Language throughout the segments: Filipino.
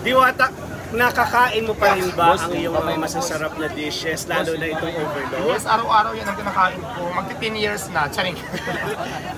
Diwata, nakakain mo pa rin ba ang iyong mga masasarap na dishes, lalo na itong overload? Yes, araw-araw yan ang kinakain ko. Magti-10 years na, charing.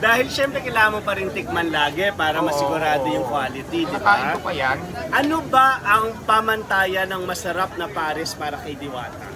Dahil syempre kailangan mo pa rin tikman lagi para masigurado yung quality, di Nakain ba? ko pa yan. Ano ba ang pamantayan ng masarap na pares para kay Diwata?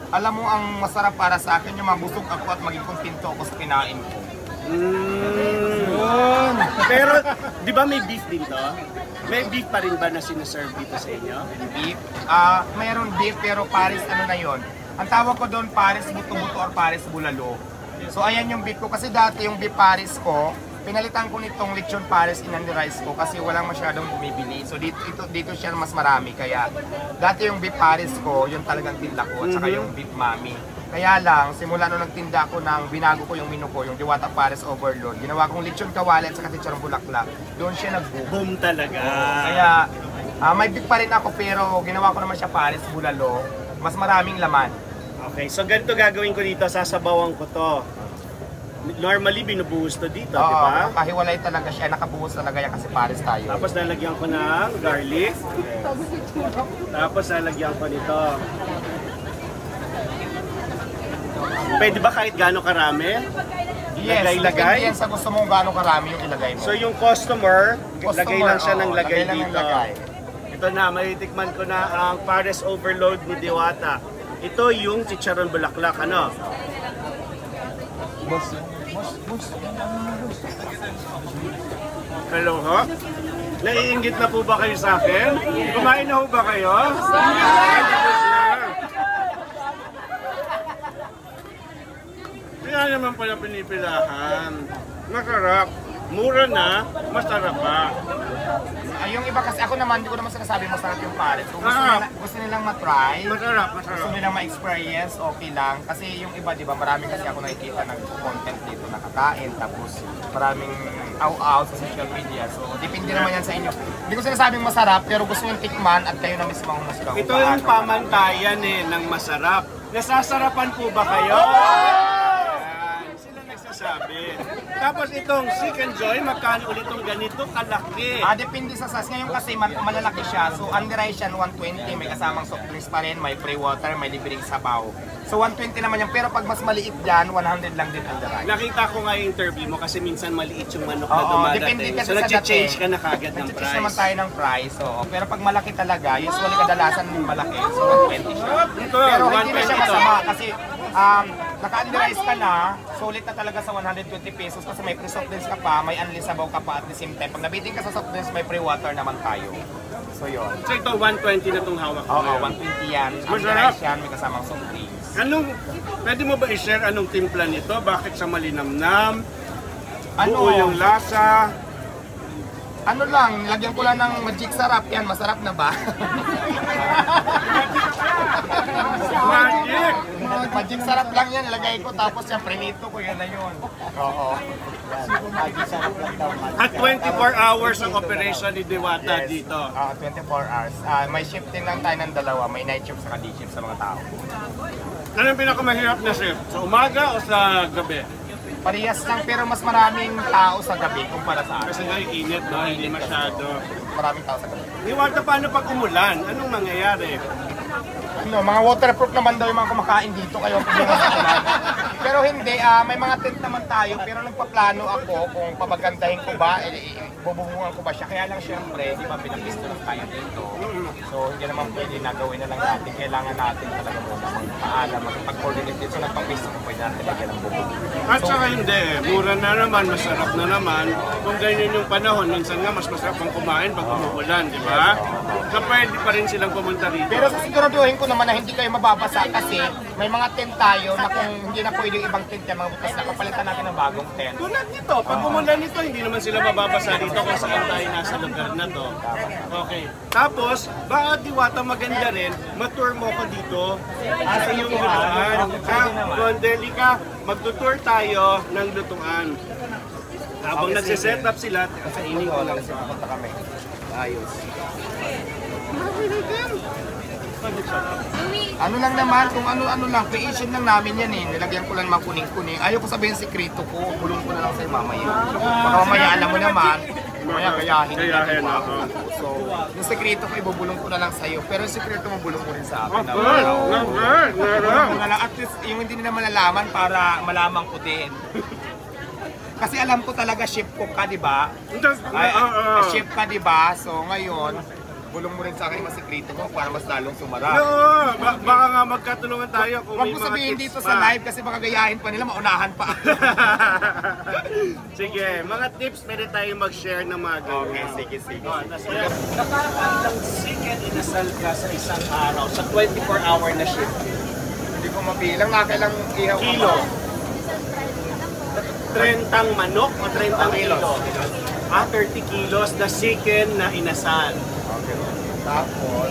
Alam mo, ang masarap para sa akin yung mabusog ako at maging kontento ako sa kinain ko. Pero, di ba may beef din to? May beef pa rin ba na sinaserve dito sa inyo? Beef? Mayroon beef pero pares ano na yon. Ang tawag ko doon pares buto-buto or pares bulalo. So ayan yung beef ko kasi dati yung beef pares ko, pinalitan ko nitong lechon pares inandi rice ko kasi walang masyadong bumibili. So dito siya mas marami kaya dati yung beef pares ko, yung talagang tinda ko at saka yung beef mami. Kaya lang, simula nung nagtinda ko ng binago ko yung menu ko, yung Diwata Pares Overload, ginawa kong lechon kawali at saka chicharong bulaklak. Doon siya nag-boom. Boom talaga. Kaya may beef pa rin ako pero ginawa ko naman siya pares bulalo. Mas maraming laman. Okay, so ganito gagawin ko dito, sasabawan ko to. Normally binubuhos to dito, di ba? Nakahiwalay talaga siya, nakabuhos talaga yan kasi pares tayo. Tapos lalagyan ko ng garlic. Tapos lalagyan ko nito. Pwede ba kahit gaano karami? Yes, depende yan sa gusto mong gaano karami yung ilagay mo. So yung customer, lagay lang siya ng lagay lang dito. lagay. Ito na, matitikman ko na ang Pares Overload ni Diwata. Ito yung chicharon bulaklak, ano? Boss. Hello ho? Naiinggit na po ba kayo sa akin? Kumain na ho ba kayo? Kaya naman pala pinipilahan. Masarap. Mura na, masarap pa. Yung iba kasi ako naman, hindi ko naman sinasabi masarap yung pares. Kung gusto nilang matry, Masarap. gusto nilang ma-experience, okay lang. Kasi yung iba, di ba, marami kasi ako nakikita ng content dito na kakain. Tapos maraming aw-aw sa social media. So, depende naman yan sa inyo. Hindi ko sinasabing masarap, pero gusto yung tikman at kayo na mismo ang humusga. Ito yung pamantayan ng masarap. Nasasarapan po ba kayo? Sila nagsasabi. Tapos itong Seek and Joy, magkano ulit itong ganito kalaki? Depende sa size. Ngayon kasi malalaki siya. So, under rice yan, 120. May kasamang soft drinks pa rin, may free water, may libreng sabaw. So, 120 naman yan. Pero pag mas maliit dyan, 100 lang din under rice. Nakita ko nga yung interview mo kasi minsan maliit yung manok na dumadating. So, nag-change ka na kagad ng price. Nag-change naman tayo ng price. Pero pag malaki talaga, usually kadalasan malaki. So, 120 siya. Pero hindi na siya masama kasi naka-under rice ka na, sulit na talaga sa 120 pesos kasi may free soft drinks ka pa, may unli sabaw ka pa at the same time. Pag nabiting ka sa soft drinks, may free water naman tayo. So yun. So ito 120 na itong hawak mo. Oo, 120 yan. Under rice yan, may kasamang soft drinks. Pwede mo ba i-share anong timpla nito? Bakit sa malinamnam? Ano? Buo yung lasa? Ano lang, lagyan ko lang ng magic sarap yan. Masarap na ba? Magic! Magic sarap lang yan, ilagay ko tapos yung prinito ko, yan na yun. Oo. Magic sarap lang daw. At 24 hours ang operation ni Diwata dito. 24 hours. May shifting lang tayo ng dalawa, may night shift sa day shift sa mga tao. Ano yung pinakamahirap na shift? Sa umaga o sa gabi? Parehas lang pero mas maraming tao sa gabi kumpara sa Kasi akin. nga init, no? Hindi masyado. Maraming tao sa gabi. Diwata, paano pag umulan? Anong mangyayari? Mga waterproof naman daw yung mga kumakain dito kayo pero hindi, may mga tent naman tayo pero nagpaplano ako kung papagandahin ko ba, bububungan ko ba siya. Kaya lang syempre, di ba pinapisto lang tayo dito. So hindi naman pwede na gawin na lang natin. Kailangan natin talaga muna magpaalam, magpag-coordinate dito. So nagpapisto ko pwede natin lagyan ng bubong. At saka hindi, mura na naman, masarap na naman. Kung ganyan yung panahon, minsan nga mas masarap ang kumain pag umuulan, di ba? So pwede pa rin silang pumunta rito. Pero siguraduhin ko naman na hindi kayo mababasa kasi may mga tent tayo na kung hindi na pwede ibang tent yan, mga bukas na kapalitan natin ng bagong tent. Tulad nito, pag umulan nito, hindi naman sila mababasa dito kung saan tayo nasa lugar na to. Okay. Tapos, baka Diwata maganda rin, matour mo ko dito sa iyong lutuan. Kung deli ka, magtutour tayo ng lutuan. Habang nagsiset up sila, kainin ko lang. Punta kami. Ayos. Ano lang naman, kung ano-ano lang, creation lang namin yan eh. Nilagyan ko lang mga kuning-kuning. Ayaw ko sabihin sikreto ko, bulong ko na lang sa'yo mamaya. Baka mamaya alam mo naman, Kaya gayahin nila, Gayahin, diba? oo. So, yung sekreto ko, ibubulong ko na lang sa'yo. Pero yung sekreto mo, bulong mo rin sa akin. Of course, Bulong mo na lang. At least, yung hindi nila malalaman para malaman ko din. Kasi alam ko talaga chef cook ka, di ba? Ay, chef ka, di ba? So, ngayon, bulong mo rin sa akin yung sekreto mo para mas lalong sumara. No, baka nga magkatulungan tayo kung Huwag may mo mga sabihin tips dito pa. sa live kasi baka gayahin pa nila, maunahan pa. Sige, mga tips pwede tayo mag-share ng mga ganyan. Okay, sige. Nakakailang chicken inasal ka sa isang araw sa 24-hour na shift? Hindi ko mabilang, nakailang ihaw ka Kilo. ba? 30 manok o 30 kilo? 30 kilos na chicken na inasal. Okay. Tapos,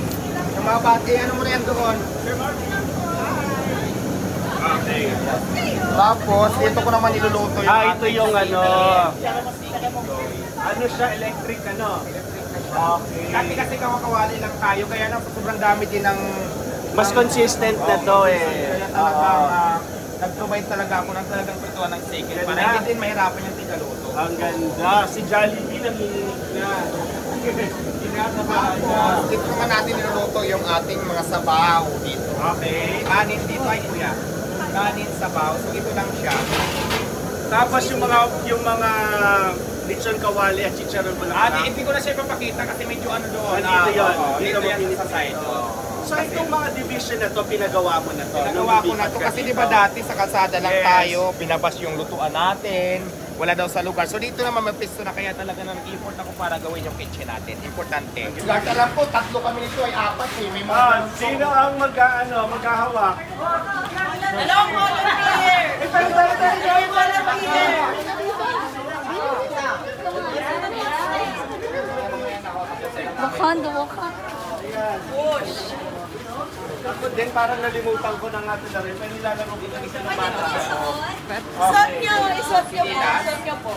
yung mga bati, ano mo na yan doon? Okay. Tapos, ito ko naman niluluto yung Ito yung ano. Ano siya, electric ano? Okay. Dati kasi kawakawali lang tayo, kaya na sobrang dami din ng... Mas consistent na to eh. Kaya talagang nag-provide talaga ako ng talagang prituan ng chicken. Para hindi din mahirapan yung tigaluto. Ang ganda. Si Jollibee nanginginig na. Kinakabahan na. Dito naman natin niluluto yung ating mga sabaw dito. Okay. Kanin dito ay kuya. Kanin, sabaw. So ito lang siya. Tapos yung mga lechon kawali at chicharon mo na. Hindi ko na siya ipapakita kasi medyo ano doon. Dito yun. Dito yan sa side. So itong mga division na to, pinagawa mo na to? Nagawa ko na to kasi di ba dati sa kalsada lang Yes. tayo, binabas yung lutuan natin, wala daw sa lugar. So dito naman magpisto na kaya talaga nag-import ako para gawin yung kitchen natin. Importante. Guys, alam ko, 3 kami nito ay 4 eh. May mga Sino ang maghahawak? Hello, volunteer! Hello, volunteer! Wakanda, Wakanda. Push! Ako din, parang nalimutan ko na nga ito na rin. Pero nilalaro ko ng isa na bata. Isot nyo po, isot nyo po.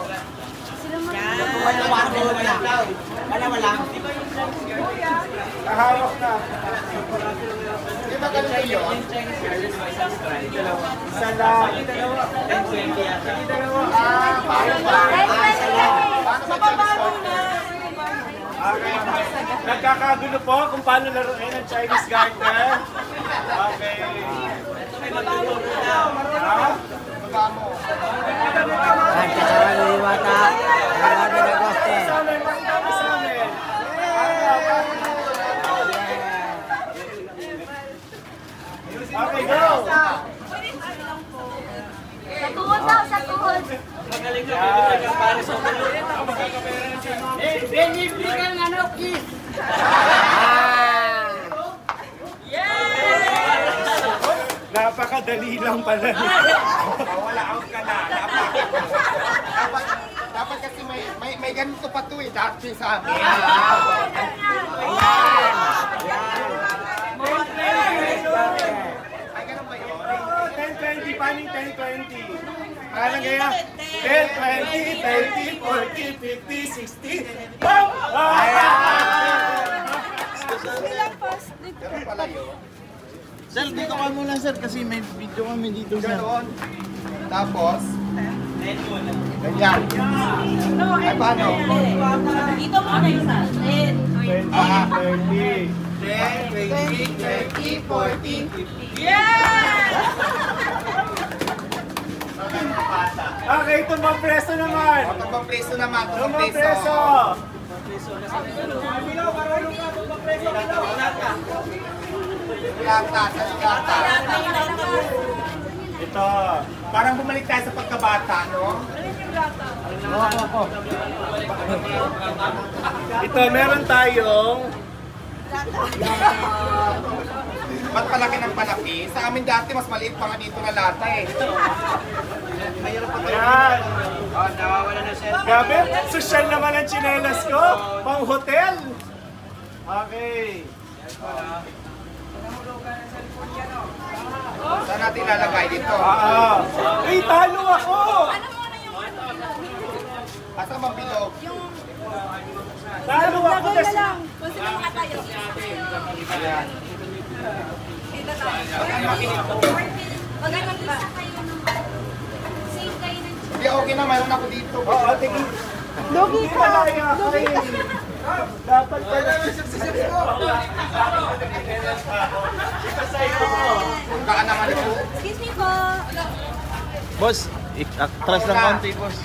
Kahawak na. Di ba ganun kayo? Isa lang. Paano ba? Sa baba muna. Okay. Nagkakagulo po kung paano laruin ang Chinese garden. Okay. Ha? Sa amin, pakita mo sa amin. Okay, go! Sa tuhod daw, sa tuhod. Napakadali lang pala. Wala out ka na. Dapat kasi may ganito pa to eh. Dati sa amin. Ay, ganun ba yun? 10-20, paano yung 10-20? Parang kaya, 10, 20, 30, 40, 50, 60, BOOM! Ganun pala yun. Sir, dito ka muna sir kasi may video kami dito sir. Ganon. Tapos, ganyan. Ay, paano? Dito muna isa. 20, 30. 10, 20, 30, 40, 50. Okay, tumbang preso naman. Tumbang preso naman. Tumbang preso. Lata, sa lata. Ito. Parang bumalik tayo sa pagkabata, no? Ito, meron tayong Ba't palaki ng palaki? Sa amin dati, mas maliit pa nga dito na lata eh. Ayan. Grabe, social naman ang tsinelas ko. Pang hotel. Okay. Saan natin lalagay dito? Ay, talo ako! Asa bang bilog? Talo ako kasi. Kung sino makatayo. Ayan. Dito tayo. Mag-ano isa kayo ng save kayo ng Hindi, okay na. Mayroon ako dito. Oo, tingin. Lugi ka! Lugi ka! Dapat pala. Ito sa'yo mo. Baka naman ito. Excuse me po. Boss, atras lang konti, boss.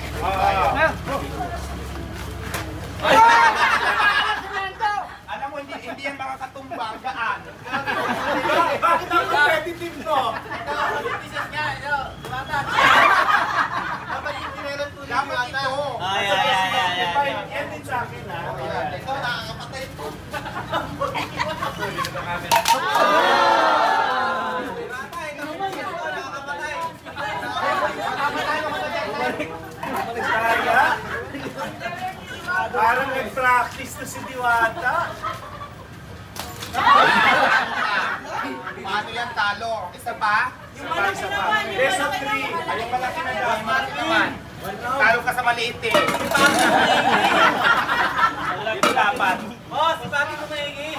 Alam mo, hindi yan makakatumba. Gaan. Bakit ang competitive to? Dapat ito. Ay. Yan din sa akin, ha? Ito, nakakapatay ito. Kaya? Parang nag-practice na si Diwata. Paano yan talo? Isa pa? Isa pa. Best of 3. Yung malaki na daw. Mati naman. Talo ka sa maliit eh. Dito dapat. Boss, bakit ko maigi?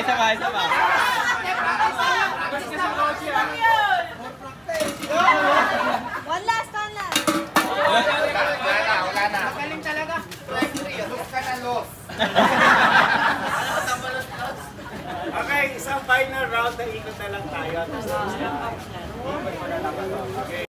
Sabay. One last. Wala na. Magaling talaga. Los ka na, los. Okay, isang final round na ikot na lang tayo. Okay.